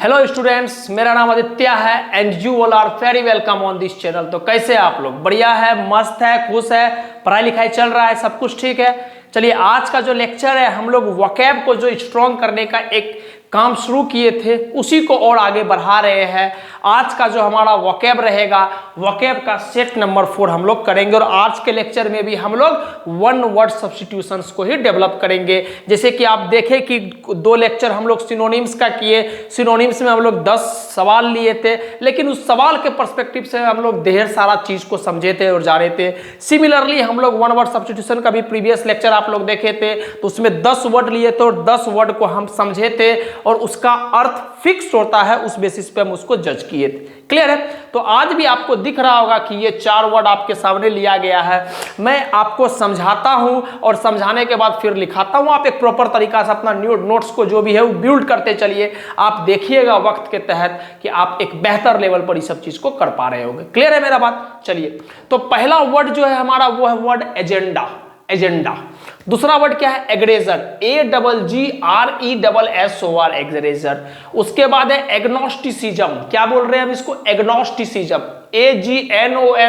Hello students, मेरा नाम आदित्य है and you all are very welcome on this channel. तो कैसे आप लोग? बढ़िया है, मस्त है, खुश है, पढ़ाई लिखाई चल रहा है, सब कुछ ठीक है। चलिए, आज का जो लेक्चर है हम लोग वोकैब को जो स्ट्रॉन्ग करने का एक काम शुरू किए थे उसी को और आगे बढ़ा रहे हैं। आज का जो हमारा वोकैब रहेगा, वोकैब का सेट नंबर 4 हम लोग करेंगे और आज के लेक्चर में भी हम लोग वन वर्ड सब्स्टिट्यूशंस को ही डेवलप करेंगे। जैसे कि आप देखें कि 2 लेक्चर हम लोग सिनोनिम्स का किए। सिनोनिम्स में हम लोग 10 सवाल लिए थे, लेकिन उस सवाल के पर्सपेक्टिव से हम लोग ढेर सारा चीज को समझे थे और जाने थे। सिमिलरली हम लोग वन वर्ड सब्स्टिट्यूशन का भी प्रीवियस लेक्चर आप लोग देखे थे, तो उसमें 10 वर्ड लिए थे और 10 वर्ड को हम समझे थे और उसका अर्थ फिक्स होता है, उस बेसिस पे हम उसको जज किए थे। क्लियर है? तो आज भी आपको दिख रहा होगा कि ये 4 वर्ड आपके सामने लिया गया है। मैं आपको समझाता हूं और समझाने के बाद फिर लिखाता हूं। आप एक प्रॉपर तरीका से अपना नोट्स को जो भी है वो बिल्ड करते चलिए। आप देखिएगा वक्त के तहत कि आप एक बेहतर लेवल पर इस सब चीज को कर पा रहे होंगे। क्लियर है मेरा बात? चलिए, तो पहला वर्ड जो है हमारा वो है वर्ड एजेंडा। एजेंडा। दूसरा वर्ड क्या है? एग्रेजर। AGGRESSOR, एग्रेजर। उसके बाद है एग्नोस्टिसिज्म। क्या बोल रहे हैं हम इसको? एग्नोस्टिसिज्म। AGNOSTICISM।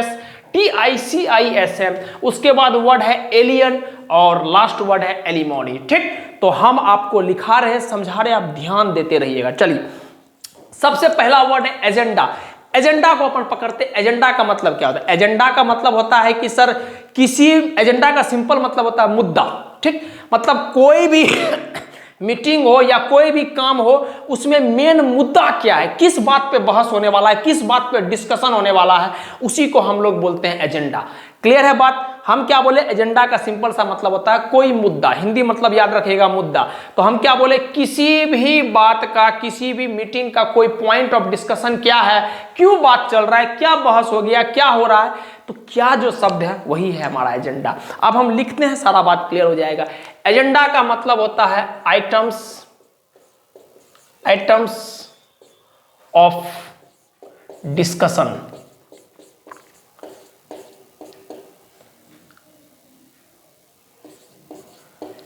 उसके बाद वर्ड है एलियन और लास्ट वर्ड है एलिमोनी। ठीक, तो हम आपको लिखा रहे, समझा रहे, आप ध्यान देते रहिएगा। चलिए, सबसे पहला वर्ड है एजेंडा। एजेंडा को अपन पकड़ते। एजेंडा का मतलब क्या होता है? एजेंडा का मतलब होता है कि सर किसी, एजेंडा का सिंपल मतलब होता है मुद्दा। ठीक, मतलब कोई भी मीटिंग हो या कोई भी काम हो, उसमें मेन मुद्दा क्या है, किस बात पे बहस होने वाला है, किस बात पे डिस्कशन होने वाला है, उसी को हम लोग बोलते हैं एजेंडा। क्लियर है बात? हम क्या बोले? एजेंडा का सिंपल सा मतलब होता है कोई मुद्दा। हिंदी मतलब याद रखिएगा, मुद्दा। तो हम क्या बोले? किसी भी बात का, किसी भी मीटिंग का कोई पॉइंट ऑफ डिस्कशन क्या है, क्यों बात चल रहा है, क्या बहस हो गया, क्या हो रहा है, तो क्या जो शब्द है वही है हमारा एजेंडा। अब हम लिखते हैं, सारा बात क्लियर हो जाएगा। एजेंडा का मतलब होता है आइटम्स ऑफ डिस्कशन।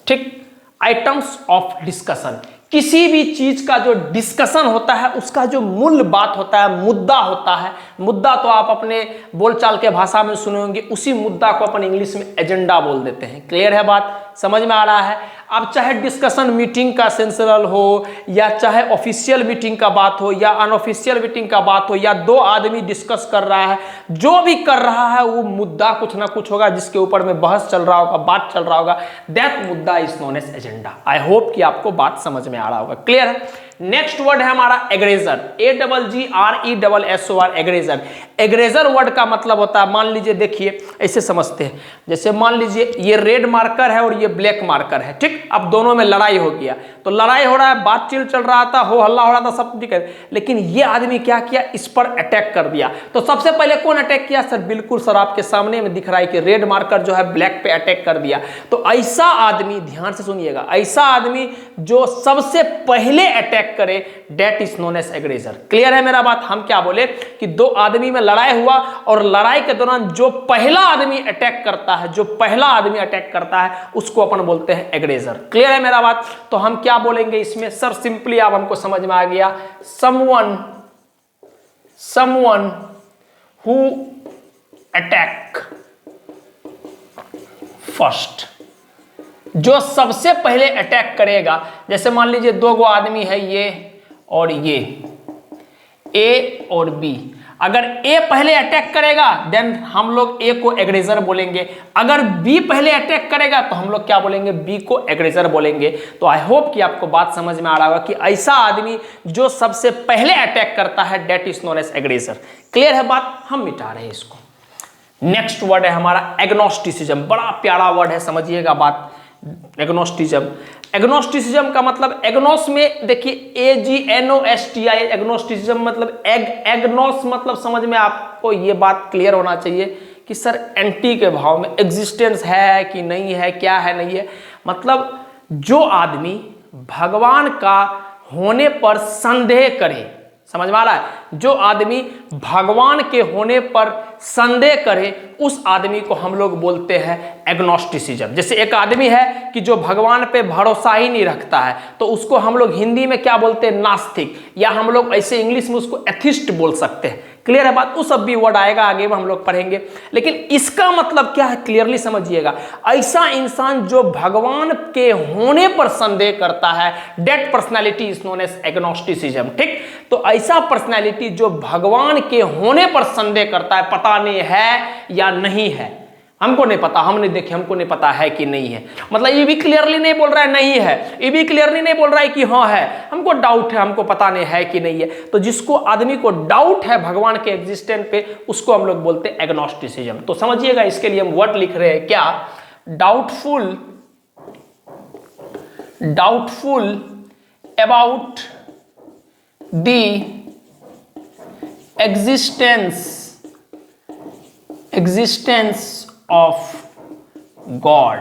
ठीक, आइटम्स ऑफ डिस्कशन। किसी भी चीज का जो डिस्कशन होता है, उसका जो मूल बात होता है, मुद्दा होता है। मुद्दा तो आप अपने बोलचाल के भाषा में सुने होंगे, उसी मुद्दा को अपन इंग्लिश में एजेंडा बोल देते हैं। क्लियर है बात? समझ में आ रहा है? अब चाहे डिस्कशन मीटिंग का सेंसरल हो, या चाहे ऑफिशियल मीटिंग का बात हो, या अनऑफिशियल मीटिंग का बात हो, या 2 आदमी डिस्कस कर रहा है, जो भी कर रहा है वो मुद्दा कुछ ना कुछ होगा जिसके ऊपर में बहस चल रहा होगा, बात चल रहा होगा। दैट मुद्दा is known as agenda. I hope कि आपको बात समझ में आ रहा होगा। क्लियर है? नेक्स्ट वर्ड है हमारा एग्रेजर। AGGRESSOR, एग्रेजर। एग्रेजर वर्ड का मतलब होता है, मान लीजिए, देखिए ऐसे समझते हैं, जैसे मान लीजिए ये रेड मार्कर है और ये ब्लैक मार्कर है। ठीक, अब दोनों में लड़ाई हो गया, तो लड़ाई हो रहा है, बातचीत चल रहा था, हो हल्ला हो रहा था, सब ठीक है, लेकिन ये आदमी क्या किया? इस पर अटैक कर दिया। तो सबसे पहले कौन अटैक किया? सर बिल्कुल सर, आपके सामने में दिख रहा है कि रेड मार्कर जो है ब्लैक पे अटैक कर दिया। तो ऐसा आदमी, ध्यान से सुनिएगा, ऐसा आदमी जो सबसे पहले अटैक करे, that is known as aggressor. Clear है मेरा बात? हम क्या बोले कि 2 आदमी में लड़ाई हुआ और लड़ाई के दौरान जो पहला आदमी अटैक करता है, जो पहला आदमी अटैक करता है, उसको अपन बोलते हैं एग्रेजर। क्लियर है मेरा बात? तो हम क्या बोलेंगे इसमें? सर सिंपली आप हमको समझ में आ गया, someone who attack first, जो सबसे पहले अटैक करेगा। जैसे मान लीजिए 2 आदमी है, ये और ये, ए और बी। अगर ए पहले अटैक करेगा देन हम लोग ए को एग्रेजर बोलेंगे। अगर बी पहले अटैक करेगा तो हम लोग क्या बोलेंगे? बी को एग्रेजर बोलेंगे। तो आई होप कि आपको बात समझ में आ रहा होगा कि ऐसा आदमी जो सबसे पहले अटैक करता है, that is known as aggressor. Clear है बात? हम मिटा रहे हैं इसको। नेक्स्ट वर्ड है हमारा एग्नोस्टिसिज्म। बड़ा प्यारा वर्ड है, समझिएगा बात। एग्नोस्टिज्म। एग्नोस्टिसिज्म का मतलब, एग्नोस में देखिए AGNOSTI, एग्नोस्टिसिज्म मतलब एग्नोस मतलब, समझ में आपको ये बात क्लियर होना चाहिए कि सर एंटी के भाव में, एग्जिस्टेंस है कि नहीं है, क्या है नहीं है। मतलब जो आदमी भगवान का होने पर संदेह करे, समझ में आ रहा है? जो आदमी भगवान के होने पर संदेह करे उस आदमी को हम लोग बोलते हैं एग्नोस्टिसिज्म। जैसे एक आदमी है कि जो भगवान पे भरोसा ही नहीं रखता है, तो उसको हम लोग हिंदी में क्या बोलते हैं? नास्तिक, या हम लोग ऐसे इंग्लिश में उसको एथिस्ट बोल सकते हैं। क्लियर है बात? वो सब भी वर्ड आएगा आगे में हम लोग पढ़ेंगे, लेकिन इसका मतलब क्या है क्लियरली समझिएगा। ऐसा इंसान जो भगवान के होने पर संदेह करता है, that personality is known as agnosticism. ठीक, तो ऐसा पर्सनैलिटी जो भगवान के होने पर संदेह करता है, पता नहीं है या नहीं है, हमको नहीं पता, हम नहीं देखे, हमको नहीं पता है कि नहीं है, मतलब ये भी क्लियरली नहीं बोल रहा है नहीं है, ये भी क्लियरली नहीं बोल रहा है कि हाँ है, हमको डाउट है, हमको पता नहीं है कि नहीं है। तो जिसको आदमी को डाउट है भगवान के एग्जिस्टेंस पे, उसको हम लोग बोलते हैं एग्नोस्टिसिज्म। तो समझिएगा, इसके लिए हम वर्ड लिख रहे हैं क्या? Doubtful about the existence of God.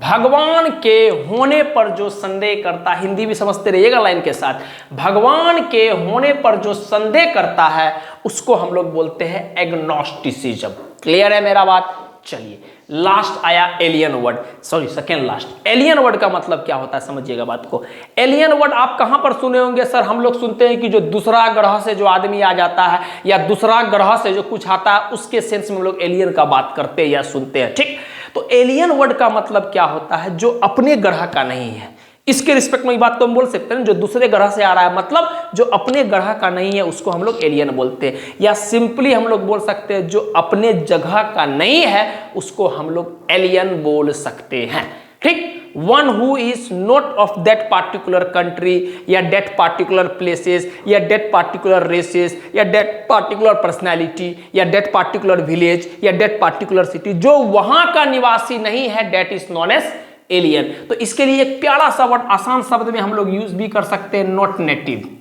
भगवान के होने पर जो संदेह करता, हिंदी भी समझते रहिएगा लाइन के साथ, भगवान के होने पर जो संदेह करता है उसको हम लोग बोलते हैं एग्नोस्टिसिज्म। क्लियर है मेरा बात? चलिए, लास्ट आया alien word, sorry second last. Alien word का मतलब क्या होता है समझिएगा बात को। एलियन वर्ड आप कहां पर सुने होंगे? सर हम लोग सुनते हैं कि जो दूसरा ग्रह से जो आदमी आ जाता है, या दूसरा ग्रह से जो कुछ आता है, उसके सेंस में हम लोग एलियन का बात करते हैं या सुनते हैं। ठीक, तो एलियन वर्ड का मतलब क्या होता है? जो अपने ग्रह का नहीं है। इसके रिस्पेक्ट में बात तो हम बोल सकते हैं, जो दूसरे ग्रह से आ रहा है, मतलब जो अपने ग्रह का नहीं है उसको हम लोग एलियन बोलते हैं। या सिंपली हम लोग बोल सकते हैं जो अपने जगह का नहीं है उसको हम लोग एलियन बोल सकते हैं। ठीक, one who is not of that particular country, या दैट पार्टिकुलर प्लेसेस, या दैट पार्टिकुलर रेसेस, या दैट पार्टिकुलर पर्सनैलिटी, या दैट पार्टिकुलर विलेज, या दैट पार्टिकुलर सिटी, जो वहां का निवासी नहीं है, that is known as alien. तो इसके लिए एक प्यारा सा वर्ड आसान शब्द में हम लोग यूज भी कर सकते हैं, नॉट नेटिव।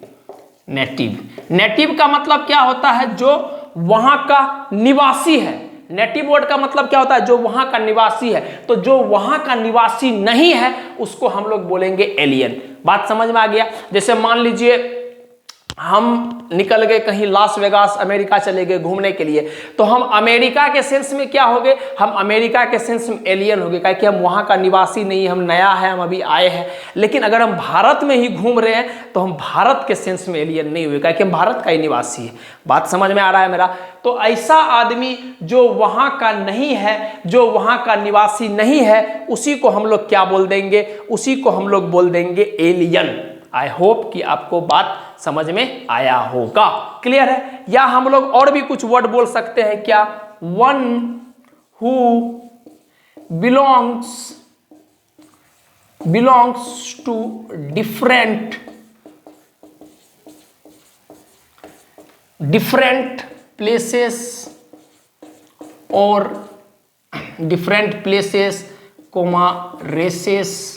नेटिव का मतलब क्या होता है? जो वहां का निवासी है। नेटिव वर्ड का मतलब क्या होता है? जो वहां का निवासी है। तो जो वहां का निवासी नहीं है उसको हम लोग बोलेंगे एलियन। बात समझ में आ गया? जैसे मान लीजिए हम निकल गए कहीं लॉस वेगास, अमेरिका चले गए घूमने के लिए, तो हम अमेरिका के सेंस में क्या हो गए? हम अमेरिका के सेंस में एलियन हो गए, क्योंकि हम वहाँ का निवासी नहीं, हम नया है, हम अभी आए हैं। लेकिन अगर हम भारत में ही घूम रहे हैं तो हम भारत के सेंस में एलियन नहीं हुए, क्योंकि हम भारत का ही निवासी है। बात समझ में आ रहा है मेरा? तो ऐसा आदमी जो वहाँ का नहीं है, जो वहाँ का निवासी नहीं है, उसी को हम लोग क्या बोल देंगे? उसी को हम लोग बोल देंगे एलियन। आई होप कि आपको बात समझ में आया होगा। क्लियर है? या हम लोग और भी कुछ वर्ड बोल सकते हैं क्या? One who belongs to different places और different places comma races,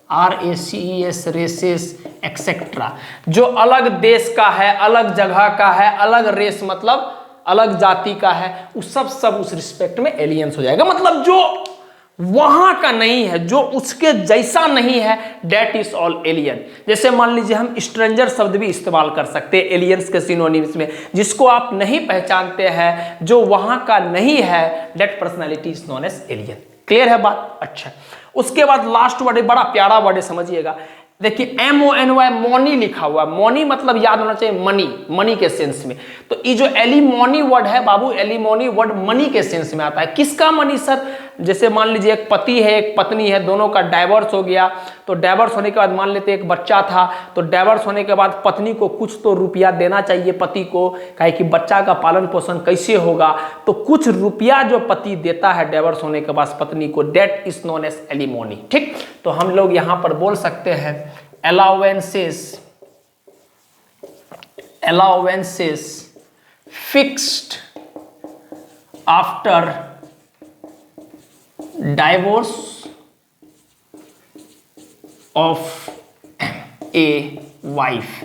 RACES, races etcetera. जो अलग देश का है, अलग जगह का है, अलग रेस मतलब अलग जाति का है, उस सब उस रिस्पेक्ट में एलियंस हो जाएगा। मतलब जो वहां का नहीं है, जो उसके जैसा नहीं है, डेट इज ऑल एलियन। जैसे मान लीजिए हम स्ट्रेंजर शब्द भी इस्तेमाल कर सकते हैं एलियंस के सिनोनिम्स में। जिसको आप नहीं पहचानते हैं, जो वहां का नहीं है, that personality is known as alien. Clear है बात? अच्छा, उसके बाद लास्ट वर्ड बड़ा प्यारा वर्ड है, समझिएगा। देखिए MONY, मोनी लिखा हुआ है। मोनी मतलब याद होना चाहिए मनी, मनी के सेंस में। तो ये जो एलिमोनी वर्ड है बाबू, एलिमोनी वर्ड मनी के सेंस में आता है। किसका मनी सर? जैसे मान लीजिए एक पति है, एक पत्नी है, दोनों का डाइवोर्स हो गया। तो डाइवोर्स होने के बाद मान लेते एक बच्चा था, तो डाइवोर्स होने के बाद पत्नी को कुछ तो रुपया देना चाहिए पति को, काहे कि बच्चा का पालन पोषण कैसे होगा। तो कुछ रुपया जो पति देता है डाइवोर्स होने के बाद पत्नी को, that is known as alimony. ठीक, तो हम लोग यहां पर बोल सकते हैं allowances fixed after divorce of a wife।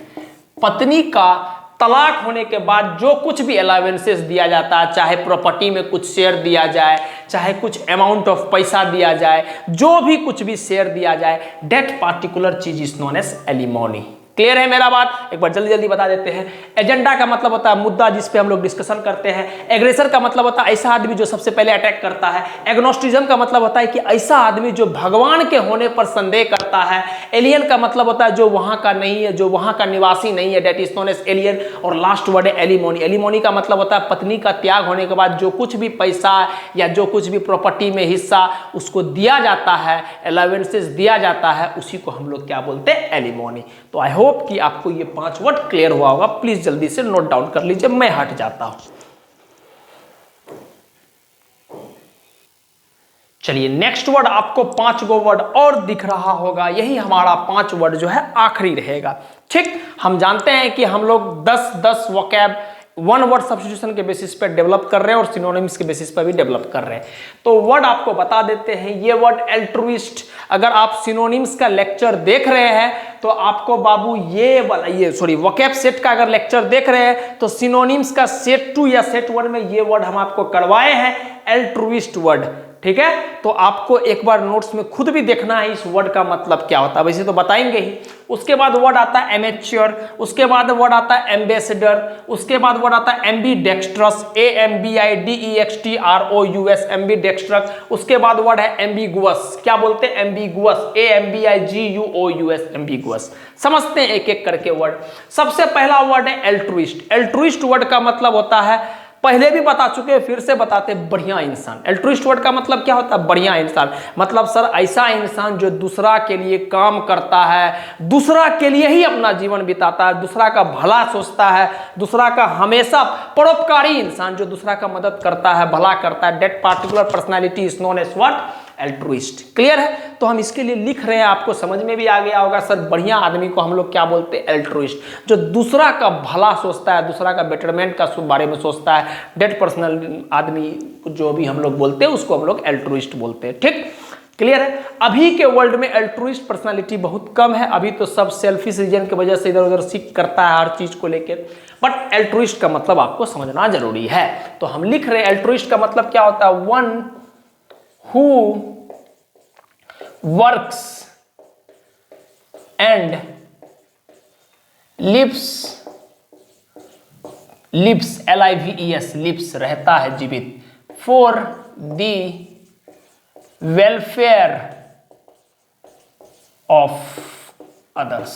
पत्नी का तलाक होने के बाद जो कुछ भी अलाउंसेस दिया जाता है, चाहे प्रॉपर्टी में कुछ शेयर दिया जाए, चाहे कुछ अमाउंट ऑफ पैसा दिया जाए, जो भी कुछ भी शेयर दिया जाए, डेट पार्टिकुलर चीज is known as alimony. Clear है मेरा बात? एक बार जल्दी जल्दी बता देते हैं। एजेंडा का मतलब होता है मुद्दा जिस पे हम लोग डिस्कशन करते हैं। एग्रेसर का मतलब होता है ऐसा आदमी जो सबसे पहले अटैक करता है। एग्नोस्टिज्म का मतलब होता है कि ऐसा आदमी जो भगवान के होने पर संदेह करता है। एलियन का मतलब होता है जो वहां का नहीं है, जो वहां का निवासी नहीं है, that is known as alien. और लास्ट वर्ड है एलिमोनी। एलिमोनी का मतलब होता है पत्नी का त्याग होने के बाद जो कुछ भी पैसा या जो कुछ भी प्रॉपर्टी में हिस्सा उसको दिया जाता है, अलाउंसेस दिया जाता है, उसी को हम लोग क्या बोलते हैं? एलिमोनी। तो आई होप कि आपको ये 5 वर्ड क्लियर हुआ होगा। प्लीज जल्दी से नोट डाउन कर लीजिए, मैं हट जाता हूं। चलिए नेक्स्ट वर्ड, आपको 5 गो वर्ड और दिख रहा होगा, यही हमारा 5 वर्ड जो है आखिरी रहेगा। ठीक, हम जानते हैं कि हम लोग 10-10 वोकैब 1 वर्ड सब्स्टिट्यूशन के बेसिस पर डेवलप कर रहे हैं और सिनोनिम्स के बेसिस पर भी डेवलप कर रहे हैं। तो वर्ड आपको बता देते हैं। ये वर्ड एल्ट्रुइस्ट, अगर आप सिनोनिम्स का लेक्चर देख रहे हैं तो आपको बाबू ये वोकैब सेट का अगर लेक्चर देख रहे हैं तो सिनोनिम्स का सेट 2 या सेट 1 में ये वर्ड हम आपको करवाए हैं, एल्ट्रुइस्ट वर्ड। ठीक है, तो आपको एक बार नोट्स में खुद भी देखना है इस वर्ड का मतलब क्या होता है, वैसे तो बताएंगे ही। उसके बाद वर्ड आता है एमेच्योर, उसके बाद वर्ड आता है एम्बेसडर, उसके बाद वर्ड आता है एम्बीडेक्स्ट्रस, AMBIDEXTROUS, एम्बीडेक्स्ट्रस। उसके बाद वर्ड है एम्बिगुअस, क्या बोलते हैं? Ambiguous, AMBIGUOUS, ambiguous. समझते हैं एक एक करके वर्ड। सबसे पहला वर्ड है एल्ट्रुइस्ट। एल्ट्रुइस्ट वर्ड का मतलब होता है, पहले भी बता चुके हैं, फिर से बताते, बढ़िया इंसान। एल्ट्रुइस्ट वर्ड का मतलब क्या होता है? बढ़िया इंसान। मतलब सर ऐसा इंसान जो दूसरा के लिए काम करता है, दूसरा के लिए ही अपना जीवन बिताता है, दूसरा का भला सोचता है, दूसरा का हमेशा परोपकारी इंसान जो दूसरा का मदद करता है, भला करता है। That particular personality is known as what? Altruist. Clear है? तो हम इसके लिए लिख रहे हैं, आपको समझ में भी आ गया होगा सर, बढ़िया आदमी को हम लोग क्या बोलते हैं? एल्ट्रुइस्ट। जो दूसरा का भला सोचता है, दूसरा का बेटरमेंट का बारे में सोचता है, डेट पर्सनल आदमी जो भी हम लोग बोलते हैं उसको हम लोग एल्ट्रुइस्ट बोलते हैं। ठीक, क्लियर है? अभी के वर्ल्ड में एल्ट्रुइस्ट पर्सनालिटी बहुत कम है। अभी तो सब सेल्फिश रीजन की वजह से इधर उधर सीख करता है हर चीज को लेकर, बट एल्ट्रुइस्ट का मतलब आपको समझना जरूरी है। तो हम लिख रहे हैं एल्ट्रुइस्ट का मतलब क्या होता है? One who works and lives LIVES, lives रहता है, जीवित, for the welfare of others।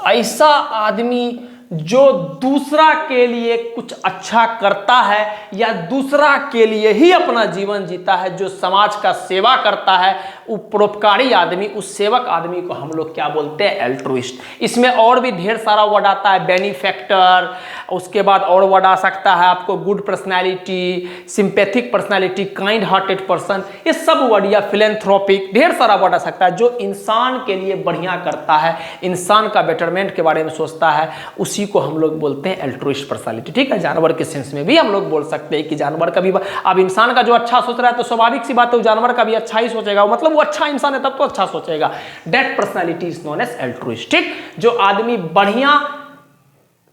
ऐसा आदमी जो दूसरा के लिए कुछ अच्छा करता है या दूसरा के लिए ही अपना जीवन जीता है, जो समाज का सेवा करता है, वो परोपकारी आदमी, उस सेवक आदमी को हम लोग क्या बोलते हैं? एल्ट्रुइस्ट। इसमें और भी ढेर सारा वर्ड आता है, बेनिफैक्टर, उसके बाद और वर्ड आ सकता है आपको good personality, sympathetic personality, kind hearted person, ये सब वर्ड, या फिलेंथ्रोपिक, ढेर सारा वर्ड आ सकता है। जो इंसान के लिए बढ़िया करता है, इंसान का बेटरमेंट के बारे में सोचता है, उसी को हम लोग बोलते हैं एल्ट्रुइस्ट पर्सनालिटी। ठीक है, जानवर के सेंस में भी हम लोग बोल सकते हैं कि जानवर का भी, अब इंसान का जो अच्छा सोच रहा है तो स्वाभाविक सी बात है जानवर का भी अच्छा ही सोचेगा, मतलब वो अच्छा इंसान है तब तो अच्छा सोचेगा। That personality is known as altruist. ठीक, जो आदमी बढ़िया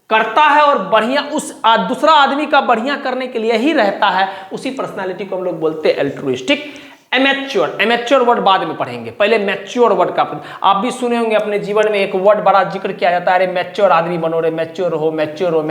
करता है और बढ़िया उस दूसरा आदमी का बढ़िया करने के लिए ही रहता है, उसी पर्सनालिटी को हम लोग बोलते हैं एल्ट्रुइस्ट। ठीक, एमेच्योर, एमेच्योर वर्ड बाद में पढ़ेंगे, पहले मैच्योर वर्ड का आप भी सुने होंगे अपने जीवन में, एक वर्ड बड़ा जिक्र किया जाता है, अरे मैच्योर आदमी बनो रे, मैच्योर हो, मैच्योर हो,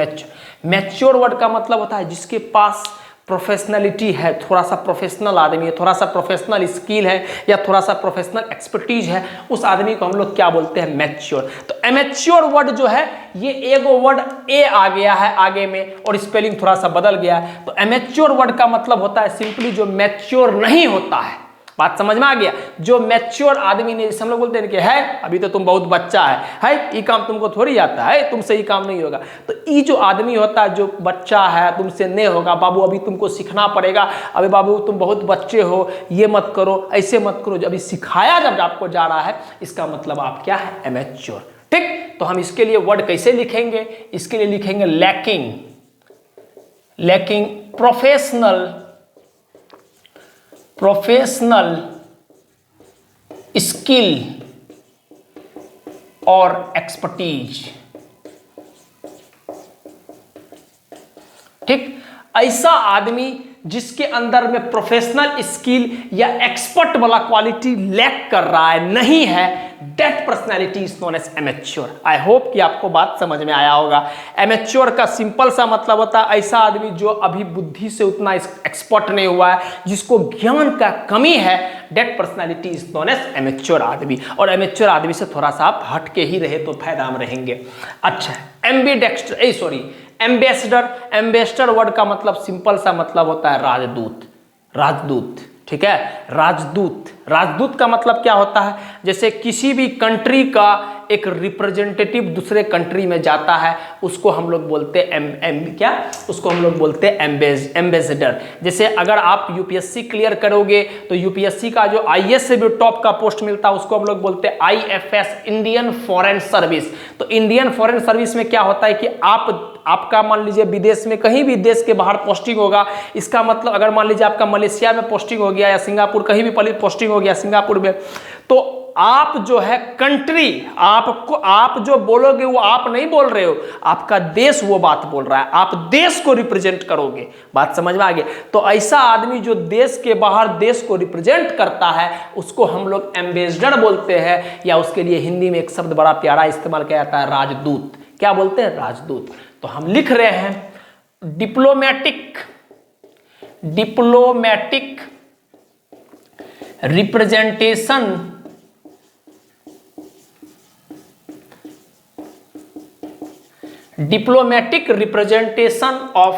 मैच्योर वर्ड का मतलब होता है जिसके पास प्रोफेशनलिटी है, थोड़ा सा प्रोफेशनल आदमी है, थोड़ा सा प्रोफेशनल स्किल है या थोड़ा सा प्रोफेशनल एक्सपर्टीज है, उस आदमी को हम लोग क्या बोलते हैं? मैच्योर। तो एमेच्योर वर्ड जो है ये एगो वर्ड ए आ गया है आगे में और स्पेलिंग थोड़ा सा बदल गया है। तो एमेच्योर वर्ड का मतलब होता है सिंपली जो मैच्योर नहीं होता है। बात समझ में आ गया? जो मैच्योर आदमी ने, जैसे हम लोग बोलते हैं कि है अभी तो तुम बहुत बच्चा है ये काम तुमको थोड़ी आता है, तुमसे ये काम नहीं होगा। तो ये जो आदमी होता है जो बच्चा है, तुमसे नहीं होगा बाबू, अभी तुमको सीखना पड़ेगा, अभी बाबू तुम बहुत बच्चे हो, ये मत करो, ऐसे मत करो, अभी सिखाया जब आपको जा रहा है, इसका मतलब आप क्या है? एमेच्योर। ठीक, तो हम इसके लिए वर्ड कैसे लिखेंगे? इसके लिए लिखेंगे लैकिंग, लैकिंग प्रोफेशनल स्किल और एक्सपर्टीज। ठीक, ऐसा आदमी जिसके अंदर में प्रोफेशनल स्किल या एक्सपर्ट वाला क्वालिटी लैक कर रहा है, नहीं है, that personality is known as amateur. I hope कि आपको बात समझ में आया होगा। एमेच्योर का सिंपल सा मतलब होता है ऐसा आदमी जो अभी बुद्धि से उतना एक्सपर्ट नहीं हुआ है, जिसको ज्ञान का कमी है, that personality is known as amateur आदमी। और एमेच्योर आदमी से थोड़ा सा आप हट के ही रहे तो फायदा में रहेंगे। अच्छा, एम्बेसडर। एम्बेसडर वर्ड का मतलब सिंपल सा मतलब होता है राजदूत। राजदूत, ठीक है, राजदूत। राजदूत का मतलब क्या होता है? जैसे किसी भी कंट्री का एक रिप्रेजेंटेटिव दूसरे कंट्री में जाता है, उसको हम लोग बोलते हैं उसको हम लोग बोलते हैं एम्बेसडर। जैसे अगर आप यूपीएससी क्लियर करोगे तो यूपीएससी का जो आईएएस से भी टॉप का पोस्ट मिलता है उसको हम लोग बोलते हैं आईएफएस, इंडियन फॉरेन सर्विस। तो इंडियन फॉरेन सर्विस में क्या होता है कि आपका मान लीजिए विदेश में कहीं भी देश के बाहर पोस्टिंग होगा, इसका मतलब अगर मान लीजिए आपका मलेशिया में पोस्टिंग हो गया या सिंगापुर, कहीं भी पोस्टिंग हो गया सिंगापुर में, तो आप जो है कंट्री, आप जो बोलोगे वो आप नहीं बोल रहे हो, आपका देश वो बात बोल रहा है, आप देश को रिप्रेजेंट करोगे। बात समझ में आ गई? तो ऐसा आदमी जो देश के बाहर देश को रिप्रेजेंट करता है उसको हम लोग एम्बेसडर बोलते हैं, या उसके लिए हिंदी में एक शब्द बड़ा प्यारा इस्तेमाल किया जाता है, राजदूत। क्या बोलते हैं? राजदूत। तो हम लिख रहे हैं diplomatic representation diplomatic representation of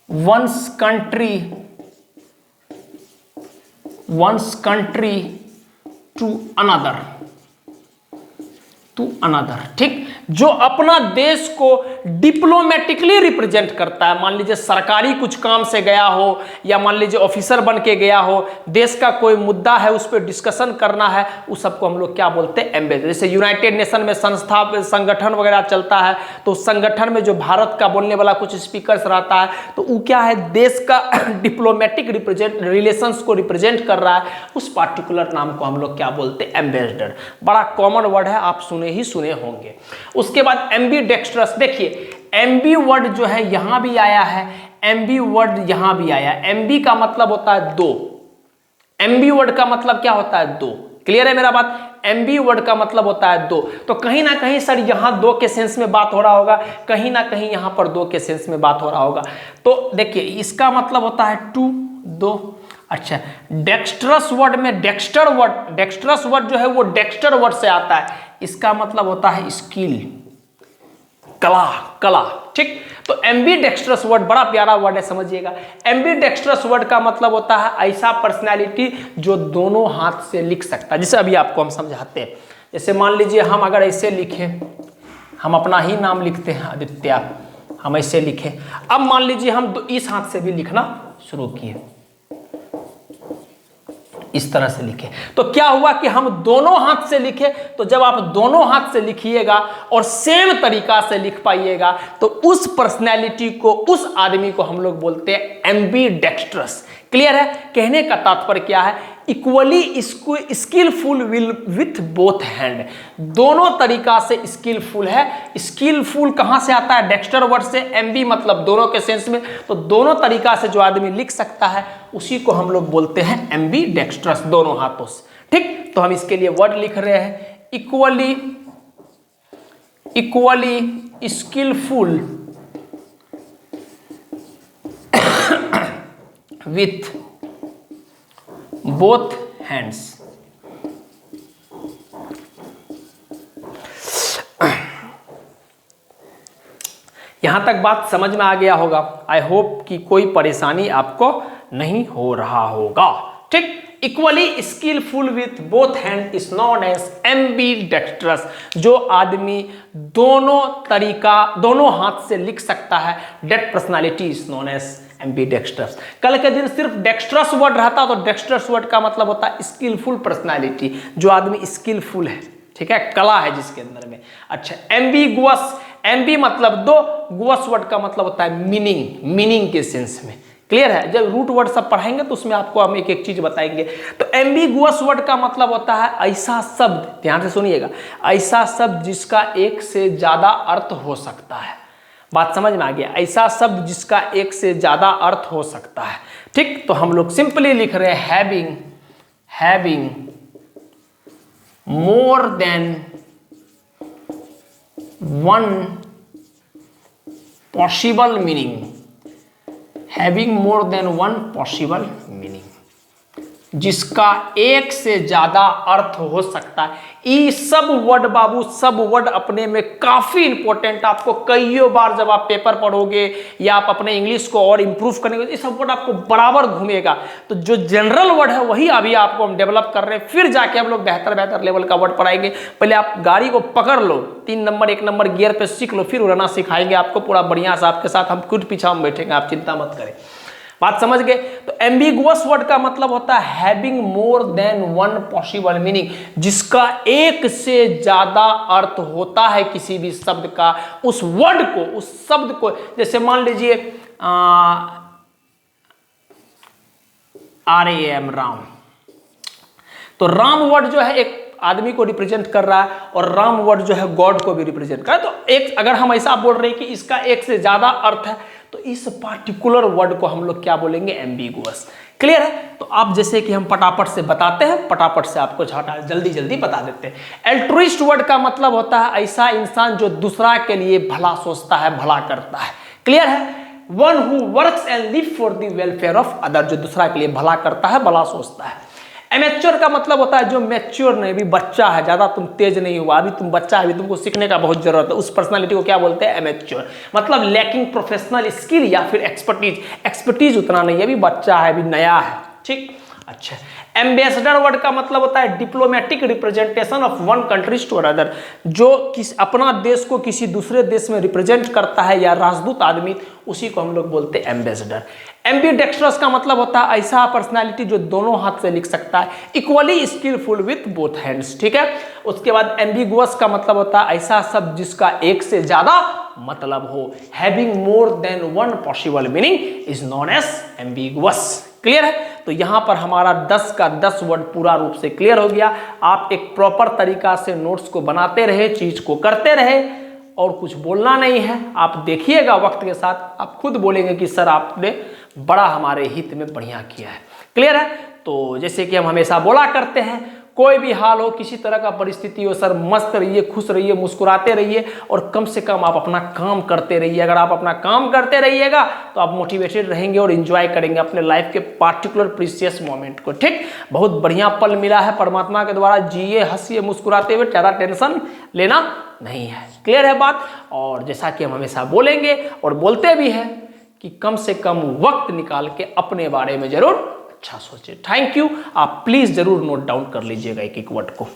one's country to another, ठीक, जो अपना देश को डिप्लोमेटिकली रिप्रेजेंट करता है। मान लीजिए सरकारी कुछ काम से गया हो, या मान लीजिए ऑफिसर बन के गया हो, देश का कोई मुद्दा है उस पर डिस्कशन करना है, उस सबको हम लोग क्या बोलते हैं? एम्बेसडर। जैसे यूनाइटेड नेशन में संगठन वगैरह चलता है, तो संगठन में जो भारत का बोलने वाला कुछ स्पीकर्स रहता है, तो वो क्या है? देश का डिप्लोमेटिक रिलेशंस को रिप्रेजेंट कर रहा है, उस पार्टिकुलर नाम को हम लोग क्या बोलते हैं? एम्बेसडर। बड़ा कॉमन वर्ड है, आप सुने होंगे। उसके बाद एम्बीडेक्स्ट्रस। देखिए एम्बी वर्ड जो है यहां भी आया है, एम्बी वर्ड यहां भी आया है। एम्बी का मतलब होता है दो। एम्बी वर्ड का मतलब क्या होता है? दो। क्लियर है मेरा बात? एम्बी वर्ड का मतलब होता है दो। तो कहीं ना कहीं सर यहां दो के सेंस में बात हो रहा होगा, कहीं ना कहीं यहां पर दो के सेंस में बात हो रहा होगा। तो देखिए इसका मतलब होता है टू, दो। अच्छा, डेक्स्ट्रस वर्ड में डेक्स्ट्रस वर्ड जो है वो डेक्स्टर वर्ड से आता है, इसका मतलब होता है स्किल, कला, ठीक। तो एम्बीडेक्स्ट्रस वर्ड बड़ा प्यारा वर्ड है, समझिएगा। एम्बीडेक्स्ट्रस वर्ड का मतलब होता है ऐसा पर्सनैलिटी जो दोनों हाथ से लिख सकता है। जैसे अभी आपको हम समझाते हैं, जैसे मान लीजिए हम अगर ऐसे लिखें, हम अपना ही नाम लिखते हैं आदित्य, हम ऐसे लिखें। अब मान लीजिए हम इस हाथ से भी लिखना शुरू किए, इस तरह से लिखे, तो क्या हुआ कि हम दोनों हाथ से लिखे। तो जब आप दोनों हाथ से लिखिएगा और सेम तरीका से लिख पाइएगा, तो उस पर्सनैलिटी को, उस आदमी को हम लोग बोलते हैं एम्बीडेक्स्ट्रस। क्लियर है? कहने का तात्पर्य क्या है? Equally skilful with both hand, दोनों तरीका से स्किलफुल है। स्किलफुल कहां से आता है? डेक्स्टर वर्ड से। एम्बी मतलब दोनों के सेंस में, तो दोनों तरीका से जो आदमी लिख सकता है उसी को हम लोग बोलते हैं एम्बीडेक्स्ट्रस, दोनों हाथों से, ठीक। तो हम इसके लिए वर्ड लिख रहे हैं equally skilful with both hands. यहां तक बात समझ में आ गया होगा। आई होप कि कोई परेशानी आपको नहीं हो रहा होगा, ठीक। Equally skilful with both hand is known as ambidextrous. जो आदमी दोनों हाथ से लिख सकता है, that personality is known as ambidextrous. कल के दिन सिर्फ डेक्स्ट्रस वर्ड रहता तो डेक्स्ट्रस वर्ड का मतलब होता है स्किलफुल पर्सनालिटी, जो आदमी स्किलफुल है, ठीक है, कला है जिसके अंदर में। अच्छा, एम्बिगुअस, एम्बी मतलब दो, गुअस वर्ड का मतलब होता है मीनिंग के सेंस में। क्लियर है? जब रूट वर्ड सब पढ़ाएंगे तो उसमें आपको हम एक एक चीज बताएंगे। तो एम्बिगुअस वर्ड का मतलब होता है ऐसा शब्द, ध्यान से सुनिएगा, ऐसा शब्द जिसका एक से ज्यादा अर्थ हो सकता है। बात समझ में आ गया? ऐसा शब्द जिसका एक से ज्यादा अर्थ हो सकता है। ठीक, तो हम लोग सिंपली लिख रहे हैं having more than one possible meaning, having more than one possible meaning, जिसका एक से ज्यादा अर्थ हो सकता है। ये सब वर्ड बाबू, सब वर्ड अपने में काफी इंपॉर्टेंट, आपको कईयों बार जब आप पेपर पढ़ोगे या आप अपने इंग्लिश को और इंप्रूव करने ये सब वर्ड आपको बराबर घूमेगा। तो जो जनरल वर्ड है वही अभी आपको हम डेवलप कर रहे हैं, फिर जाके हम लोग बेहतर लेवल का वर्ड पढ़ाएंगे। पहले आप गाड़ी को पकड़ लो, 3 नंबर 1 नंबर गियर पे सीख लो, फिर उड़ना सिखाएंगे आपको पूरा बढ़िया से। आपके साथ हम खुद पीछा में बैठेंगे, आप चिंता मत करें। बात समझ गए? तो एम्बिगुअस वर्ड का मतलब होता है having more than one possible meaning, जिसका एक से ज्यादा अर्थ होता है किसी भी शब्द का, उस वर्ड को, उस शब्द को। जैसे मान लीजिए RAM राम, तो राम वर्ड जो है एक आदमी को रिप्रेजेंट कर रहा है और राम वर्ड जो है गॉड को भी रिप्रेजेंट कर रहा है। तो एक अगर हम ऐसा बोल रहे हैं कि इसका एक से ज्यादा अर्थ है, तो इस पार्टिकुलर वर्ड को हम लोग क्या बोलेंगे? एम्बिगुअस। क्लियर है? तो आप जैसे कि हम फटाफट से बताते हैं, फटाफट से आपको जल्दी बता देते हैं। एल्ट्रुइस्ट वर्ड का मतलब होता है ऐसा इंसान जो दूसरा के लिए भला सोचता है, भला करता है। क्लियर है? One who works and live for the welfare of other, जो दूसरा के लिए भला करता है, भला सोचता है। एमेच्योर का मतलब होता है जो मैच्योर नहीं, अभी बच्चा है, ज्यादा तुम तेज नहीं हुआ, अभी तुम बच्चा है, अभी तुमको सीखने का बहुत जरूरत है, उस पर्सनालिटी को क्या बोलते हैं? एमेच्योर। मतलब लैकिंग प्रोफेशनल स्किल या फिर एक्सपर्टीज उतना नहीं है, अभी बच्चा है, अभी नया है। ठीक, अच्छा। एम्बेसडर वर्ड का मतलब होता है diplomatic representation of one countries to other, जो अपना देश को किसी दूसरे देश में रिप्रेजेंट करता है या राजदूत आदमी, उसी को हम लोग बोलते हैं एम्बेसडर। एम्बीडेक्स्ट्रस का मतलब होता है ऐसा पर्सनालिटी जो दोनों हाथ से लिख सकता है, equally skilful with both hands. ठीक है। उसके बाद एम्बिगुअस का मतलब होता है ऐसा शब्द जिसका एक से ज्यादा मतलब हो, having more than one possible meaning is known as ambiguous. Clear है? तो यहां पर हमारा 10 का 10 वर्ड पूरा रूप से क्लियर हो गया। आप एक प्रॉपर तरीका से नोट्स को बनाते रहे, चीज को करते रहे और कुछ बोलना नहीं है। आप देखिएगा वक्त के साथ आप खुद बोलेंगे कि सर आपने बड़ा हमारे हित में बढ़िया किया है। क्लियर है? तो जैसे कि हम हमेशा बोला करते हैं, कोई भी हाल हो, किसी तरह का परिस्थिति हो, सर मस्त रहिए, खुश रहिए, मुस्कुराते रहिए और कम से कम आप अपना काम करते रहिए। अगर आप अपना काम करते रहिएगा तो आप मोटिवेटेड रहेंगे और एंजॉय करेंगे अपने लाइफ के पार्टिकुलर प्रीशियस मोमेंट को। ठीक, बहुत बढ़िया पल मिला है परमात्मा के द्वारा, जिए, हंसिए, मुस्कुराते हुए, ज़्यादा टेंशन लेना नहीं है। क्लियर है बात? और जैसा कि हम हमेशा बोलेंगे और बोलते भी हैं कि कम से कम वक्त निकाल के अपने बारे में जरूर अच्छा सोचिए। Thank you. आप प्लीज जरूर नोट डाउन कर लीजिएगा एक एक वर्ड को।